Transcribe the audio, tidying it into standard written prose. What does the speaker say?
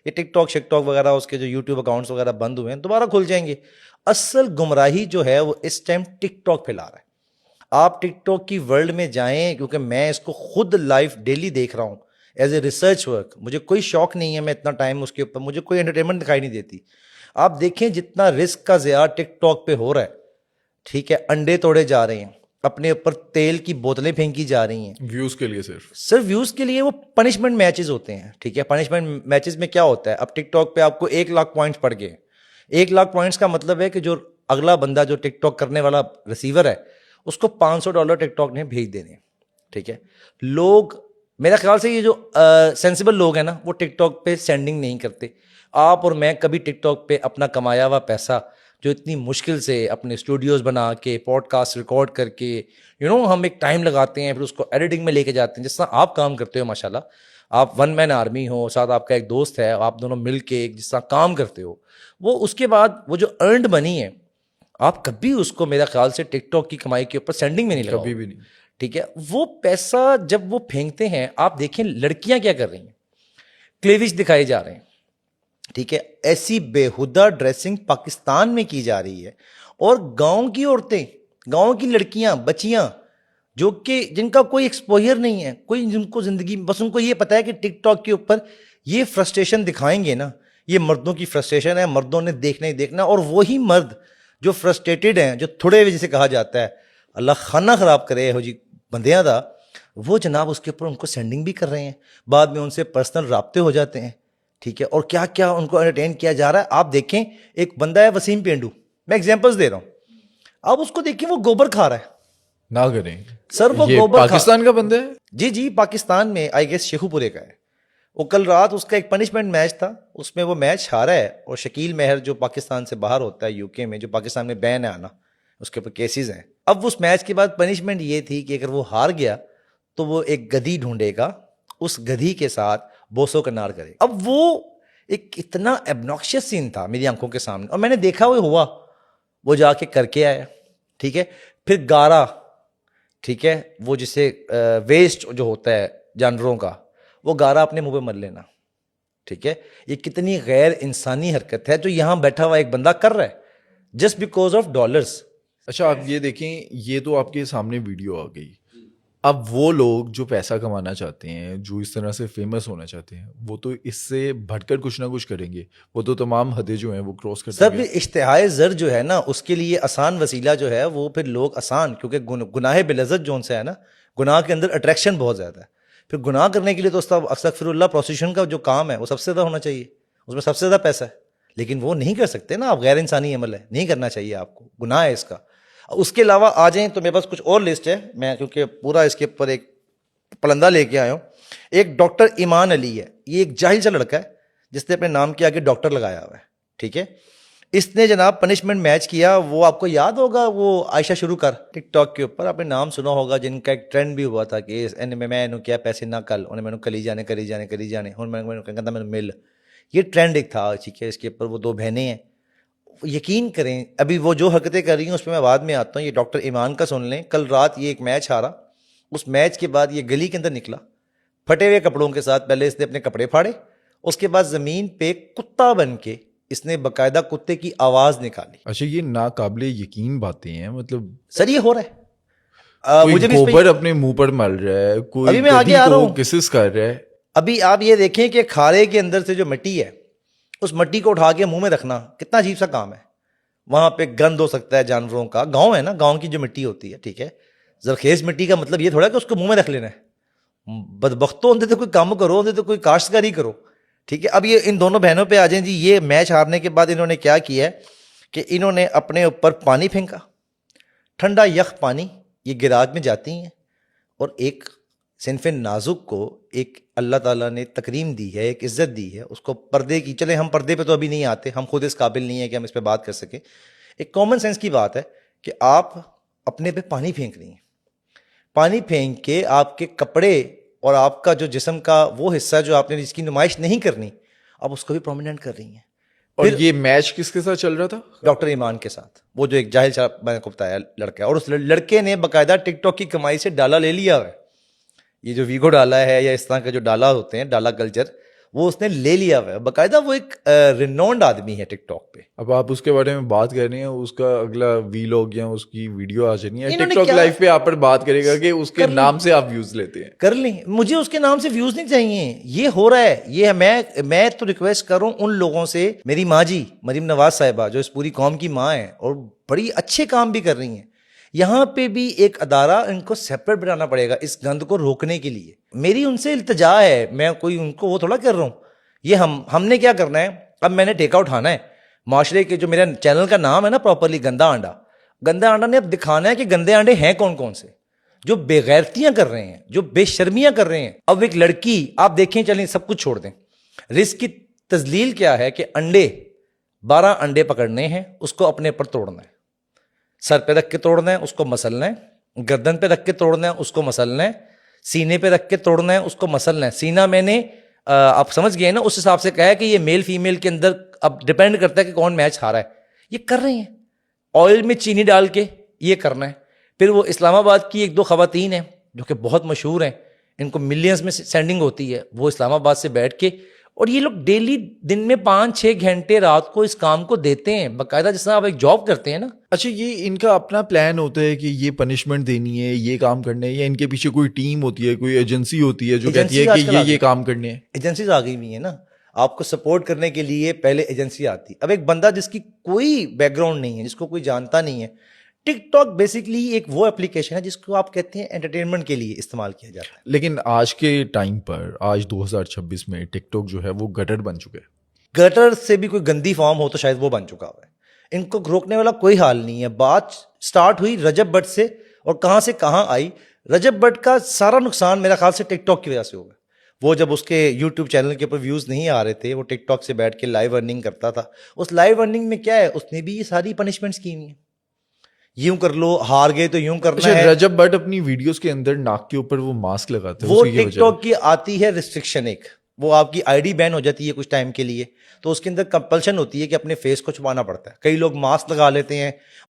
یہ ٹک ٹاک شک ٹاک وغیرہ اس کے جو یوٹیوب اکاؤنٹس وغیرہ بند ہوئے ہیں دوبارہ کھل جائیں گے. اصل گمراہی جو ہے وہ اس ٹائم ٹک ٹاک پھیلا رہا ہے. آپ ٹک ٹاک کی ورلڈ میں جائیں, کیونکہ میں اس کو خود لائف ڈیلی دیکھ رہا ہوں ایز اے ریسرچ ورک. مجھے کوئی شوق نہیں ہے, میں اتنا ٹائم اس کے اوپر, مجھے کوئی انٹرٹینمنٹ دکھائی نہیں دیتی. آپ دیکھیں جتنا رسک کا ضیاع ٹک ٹاک پہ ہو رہا ہے, ٹھیک ہے, انڈے توڑے جا رہے ہیں, اپنے اوپر تیل کی بوتلیں پھینکی جا رہی ہیں ویوز کے لیے, صرف ویوز کے لیے. وہ پنشمنٹ میچز ہوتے ہیں, ٹھیک ہے. پنشمنٹ میچز میں کیا ہوتا ہے, اب ٹک ٹاک پہ آپ کو 1,00,000 پوائنٹس پڑ گئے. 1,00,000 پوائنٹس کا مطلب ہے کہ جو اگلا بندہ جو ٹک ٹاک کرنے والا ریسیور ہے اس کو $500 ٹک ٹاک نے بھیج دینے, ٹھیک ہے. لوگ میرا خیال سے یہ جو سینسیبل لوگ ہیں نا وہ ٹک ٹاک پہ سینڈنگ نہیں کرتے. آپ اور میں کبھی ٹک ٹاک پہ اپنا کمایا ہوا پیسہ جو اتنی مشکل سے اپنے اسٹوڈیوز بنا کے پوڈ کاسٹ ریکارڈ کر کے ہم ایک ٹائم لگاتے ہیں, پھر اس کو ایڈیٹنگ میں لے کے جاتے ہیں, جس طرح آپ کام کرتے ہو ماشاءاللہ, آپ ون مین آرمی ہو, ساتھ آپ کا ایک دوست ہے, آپ دونوں مل کے جس طرح کام کرتے ہو, وہ اس کے بعد وہ جو ارنڈ منی ہے آپ کبھی اس کو میرا خیال سے ٹک ٹاک کی کمائی کے اوپر سینڈنگ میں نہیں لگاؤ, کبھی بھی نہیں, ٹھیک ہے. وہ پیسہ جب وہ پھینکتے ہیں, آپ دیکھیں لڑکیاں کیا کر رہی ہیں, کلیویج دکھائے جا رہے ہیں, ٹھیک ہے. ایسی بےہودہ ڈریسنگ پاکستان میں کی جا رہی ہے, اور گاؤں کی عورتیں, گاؤں کی لڑکیاں, بچیاں جو کہ جن کا کوئی ایکسپوجر نہیں ہے, کوئی جن کو زندگی, بس ان کو یہ پتا ہے کہ ٹک ٹاک کے اوپر یہ فرسٹریشن دکھائیں گے نا, یہ مردوں کی فرسٹریشن ہے, مردوں نے دیکھنا ہی دیکھنا. اور وہی مرد جو فرسٹریٹڈ ہیں, جو تھوڑے ہوئے جسے کہا جاتا ہے, اللہ خانہ خراب کرے ہو جی بندیاں دا, وہ جناب اس کے اوپر ان کو سینڈنگ بھی کر رہے ہیں, بعد میں ان سے پرسنل رابطے ہو جاتے ہیں, ٹھیک ہے. اور کیا کیا ان کو انٹرٹین کیا جا رہا ہے. آپ دیکھیں ایک بندہ ہے وسیم پینڈو, میں ایگزامپلس دے رہا ہوں, آپ اس کو دیکھیں وہ گوبر کھا رہا ہے. نہ کریں سر, وہ یہ گوبر پاکستان کا بندہ ہے, جی پاکستان میں آئی گیس شیخو پورے کا ہے. وہ کل رات اس کا ایک پنشمنٹ میچ تھا, اس میں وہ میچ ہارا ہے, اور شکیل مہر جو پاکستان سے باہر ہوتا ہے یو کے میں, جو پاکستان میں بین ہے آنا, اس کے اوپر کیسز ہیں. اب اس میچ کے بعد پنشمنٹ یہ تھی کہ اگر وہ ہار گیا تو وہ ایک گدھی ڈھونڈے گا, اس گدھی کے ساتھ بوسو کنار کرے. اب وہ ایک اتنا ایبنوکشیس سین تھا میری آنکھوں کے سامنے, اور میں نے دیکھا وہ ہوا, وہ جا کے کر کے آیا, ٹھیک ہے. پھر گارا, ٹھیک ہے, وہ جسے ویسٹ جو ہوتا ہے جانوروں کا, وہ گارا اپنے منہ پہ مر لینا, ٹھیک ہے. یہ کتنی غیر انسانی حرکت ہے جو یہاں بیٹھا ہوا ایک بندہ کر رہا ہے جسٹ بیکاز آف ڈالرس. اچھا آپ یہ دیکھیں, یہ تو آپ کے سامنے ویڈیو آ گئی. اب وہ لوگ جو پیسہ کمانا چاہتے ہیں, جو اس طرح سے فیمس ہونا چاہتے ہیں, وہ تو اس سے بڑھ کر کچھ نہ کچھ کریں گے, وہ تو تمام حدیں جو ہیں وہ کراس کر سب اشتہائے زر جو ہے نا, اس کے لیے آسان وسیلہ جو ہے وہ پھر لوگ آسان, کیونکہ گناہ بلذت جو ان سے ہے نا, گناہ کے اندر اٹریکشن بہت زیادہ ہے. پھر گناہ کرنے کے لیے تو استغفر اللہ پروسیوشن کا جو کام ہے وہ سب سے زیادہ ہونا چاہیے, اس میں سب سے زیادہ پیسہ ہے, لیکن وہ نہیں کر سکتے نا آپ, غیر انسانی عمل ہے, نہیں کرنا چاہیے آپ کو, گناہ ہے اس کا. اس کے علاوہ آ جائیں تو میرے پاس کچھ اور لسٹ ہے, میں کیونکہ پورا اس کے اوپر ایک پلندہ لے کے آیا ہوں. ایک ڈاکٹر ایمان علی ہے, یہ ایک جاہل سا لڑکا ہے جس نے اپنے نام کے آگے ڈاکٹر لگایا ہوا ہے, ٹھیک ہے. اس نے جناب پنشمنٹ میچ کیا, وہ آپ کو یاد ہوگا وہ عائشہ شروع کر ٹک ٹاک کے اوپر, آپ نے نام سنا ہوگا, جن کا ایک ٹرینڈ بھی ہوا تھا کہ میں کیا پیسے نہ کل انہیں میں کلی جانے ہوں میں مل, یہ ٹرینڈ ایک تھا, ٹھیک ہے. اس کے اوپر وہ دو بہنیں ہیں, یقین کریں ابھی وہ جو حرکتیں کر رہی ہیں اس پہ میں بعد میں آتا ہوں. یہ ڈاکٹر ایمان کا سن لیں, کل رات یہ ایک میچ ہارا, اس میچ کے بعد یہ گلی کے اندر نکلا پھٹے ہوئے کپڑوں کے ساتھ, پہلے اس نے اپنے کپڑے پھاڑے, اس کے بعد زمین پہ کتا بن کے اس نے باقاعدہ کتے کی آواز نکالی. اچھا یہ ناقابل یقین باتیں ہیں, مطلب سر یہ ہو رہا ہے, مجھے گوبر اپنے منہ پر مل رہا ہے, کوئی میں آگے آ رہا ہوں, کسس کر رہا ہے. ابھی آپ یہ دیکھیں کہ کھارے کے اندر سے جو مٹی ہے اس مٹی کو اٹھا کے منہ میں رکھنا کتنا عجیب سا کام ہے. وہاں پہ گند ہو سکتا ہے جانوروں کا, گاؤں ہے نا, گاؤں کی جو مٹی ہوتی ہے, ٹھیک ہے. زرخیز مٹی کا مطلب یہ تھوڑا کہ اس کو منہ میں رکھ لینا ہے, بدبختوں اندر تو کوئی کام کرو, اندر تو کوئی کاشتکاری کرو, ٹھیک ہے. اب یہ ان دونوں بہنوں پہ آ جائیں جی. یہ میچ ہارنے کے بعد انہوں نے کیا کیا ہے کہ انہوں نے اپنے اوپر پانی پھینکا, ٹھنڈا یخ پانی, یہ گراج میں جاتی ہیں, اور ایک صنف نازک کو ایک اللہ تعالیٰ نے تکریم دی ہے, ایک عزت دی ہے, اس کو پردے کی, چلے ہم پردے پہ تو ابھی نہیں آتے, ہم خود اس قابل نہیں ہیں کہ ہم اس پہ بات کر سکیں. ایک کامن سینس کی بات ہے کہ آپ اپنے پہ پانی پھینک رہی ہیں, پانی پھینک کے آپ کے کپڑے اور آپ کا جو جسم کا وہ حصہ جو آپ نے جس کی نمائش نہیں کرنی, آپ اس کو بھی پرومیننٹ کر رہی ہیں. اور یہ میچ کس کے ساتھ چل رہا تھا؟ ڈاکٹر ایمان کے ساتھ, وہ جو ایک جاہل صاحب میں نے کو بتایا لڑکا ہے, اور اس لڑکے نے باقاعدہ ٹک ٹاک کی کمائی سے ڈالا لے لیا ہے. یہ جو ویگو ڈالا ہے یا اس طرح کا جو ڈالا ہوتے ہیں, ڈالا کلچر, وہ اس نے لے لیا ہوا ہے باقاعدہ. وہ ایک رینونڈ آدمی ہے ٹک ٹاک پہ. اب آپ اس کے بارے میں بات کر رہے ہیں, اس کا اگلا ویلاگ یا اس کی ویڈیو آ جانی ہے انہوں ٹک نے ٹاک کیا لائف پہ, آپ پر بات کرے گا کہ اس کے نام سے آپ ویوز لیتے ہیں. کر لیں, مجھے اس کے نام سے ویوز نہیں چاہیے. یہ ہو رہا ہے, یہ میں تو ریکویسٹ کر رہا ہوں ان لوگوں سے. میری ماں جی مریم نواز صاحبہ جو اس پوری قوم کی ماں ہیں اور بڑی اچھے کام بھی کر رہی ہیں, یہاں پہ بھی ایک ادارہ ان کو سیپریٹ بنانا پڑے گا اس گند کو روکنے کے لیے. میری ان سے التجا ہے, میں کوئی ان کو وہ تھوڑا کر رہا ہوں. یہ ہم نے کیا کرنا ہے, اب میں نے ٹیکا اٹھانا ہے معاشرے کے. جو میرا چینل کا نام ہے نا پراپرلی گندا آنڈا, گندا آنڈا نے اب دکھانا ہے کہ گندے آنڈے ہیں کون کون سے, جو بے غیرتیاں کر رہے ہیں, جو بے شرمیاں کر رہے ہیں. اب ایک لڑکی آپ دیکھیں, چلیں سب کچھ چھوڑ دیں, رزق کی تذلیل کیا ہے کہ 12 انڈے پکڑنے ہیں, اس کو اپنے پر توڑنا ہے, سر پہ رکھ کے توڑنا ہے, اس کو مسلنا ہے, گردن پہ رکھ کے توڑنا ہے, اس کو مسلنا ہے, سینے پہ رکھ کے توڑنا ہے, اس کو مسلنا ہے. سینہ میں نے آپ سمجھ گئے نا, اس حساب سے کہا ہے کہ یہ میل فیمیل کے اندر اب ڈپینڈ کرتا ہے کہ کون میچ ہارا ہے. یہ کر رہے ہیں آئل میں چینی ڈال کے, یہ کرنا ہے. پھر وہ اسلام آباد کی 1-2 خواتین ہیں جو کہ بہت مشہور ہیں, ان کو ملینز میں سینڈنگ ہوتی ہے, وہ اسلام آباد سے بیٹھ کے, اور یہ لوگ ڈیلی دن میں 5-6 گھنٹے رات کو اس کام کو دیتے ہیں باقاعدہ, جس طرح آپ ایک جاب کرتے ہیں نا. اچھا, یہ ان کا اپنا پلان ہوتا ہے کہ یہ پنشمنٹ دینی ہے, یہ کام کرنے ہے, یا ان کے پیچھے کوئی ٹیم ہوتی ہے, کوئی ایجنسی ہوتی ہے جو کہتی ہے کہ یہ کام کرنے ہے؟ ایجنسیز آ گئی ہوئی ہیں نا, آپ کو سپورٹ کرنے کے لیے پہلے ایجنسی آتی. اب ایک بندہ جس کی کوئی بیک گراؤنڈ نہیں ہے, جس کو کوئی جانتا نہیں ہے, ٹک ٹاک بیسکلی ایک وہ اپلیکیشن ہے جس کو آپ کہتے ہیں انٹرٹینمنٹ کے لیے استعمال کیا جاتا ہے. لیکن آج کے ٹائم پر, آج 2026 میں ٹک ٹاک جو ہے وہ گٹر بن چکا ہے. گٹر سے بھی کوئی گندی فارم ہو تو شاید وہ بن چکا ہوا ہے. ان کو روکنے والا کوئی حال نہیں ہے. بات سٹارٹ ہوئی رجب بٹ سے, اور کہاں سے کہاں آئی. رجب بٹ کا سارا نقصان میرا خیال سے ٹک ٹاک کی وجہ سے ہوگا. وہ جب اس کے یوٹیوب چینل کے اوپر ویوز نہیں آ رہے تھے, وہ ٹک ٹاک سے بیٹھ کے لائیو ارننگ کرتا تھا. اس لائیو ارننگ میں کیا ہے, اس نے بھی یہ ساری پنشمنٹس کی ہوئی ہیں, یوں کر لو, ہار گئے تو یوں کرنا ہے. رجب بٹ اپنی ویڈیوز کے اندر ناک کے اوپر وہ ماسک لگاتے ہیں, وہ ٹک ٹاک کی آتی ہے ریسٹرکشن, ایک وہ آپ کی آئی ڈی بین ہو جاتی ہے کچھ ٹائم کے لیے, تو اس کے اندر کمپلشن ہوتی ہے کہ اپنے فیس کو چھپانا پڑتا ہے. کئی لوگ ماسک لگا لیتے ہیں,